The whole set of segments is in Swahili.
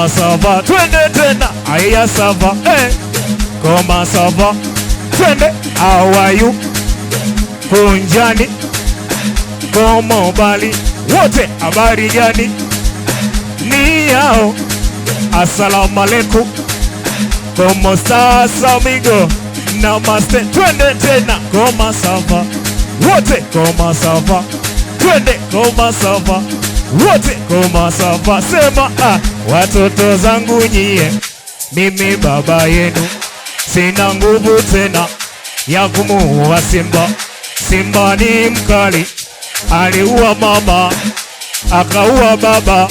koma sava, twende tena, aya sava, koma sava, twende, how are you, kunjani, komo bali, wote habari gani, ni yao, assalamu alaikum, como estás amigo, namaste, twende tena, koma sava, wote koma sava, twende koma sava, wote koma sava, sema watoto zangu nyie, mimi baba yenu, sina nguvu tena ya kumuua simba. Simba ni mkali, aliua mama, akaua baba,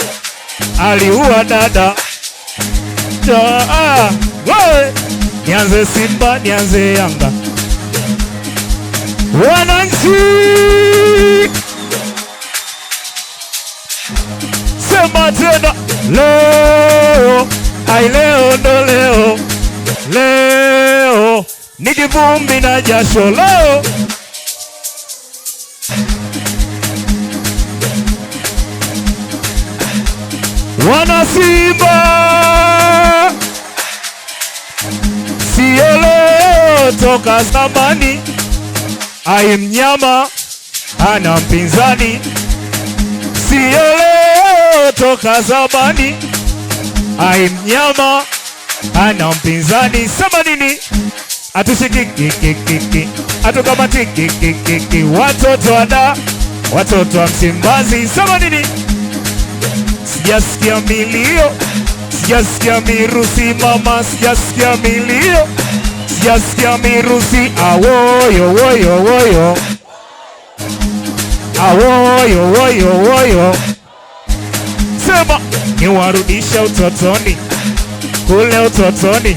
aliua dada. Nianze Simba, nianze Yanga, wananchi sema tena, leo, ai leo ndo leo, leo ni kivumbi na jasho leo. Wana Simba, sio leo, toka zamani. Ai mnyama ana mpinzani, sio leo, toka zamani. Ai mnyama ana mpinzani. Sema nini? Atushikiki, atukamatiki, watoto wada, watoto wa Msimbazi. Sema nini? Sijasikia milio, sijasikia mirusi mama, sijasikia milio, sijasikia mirusi. Awoyo, woyo, woyo, awoyo, woyo, woyo. Sema niwarudisha utotoni, kule utotoni.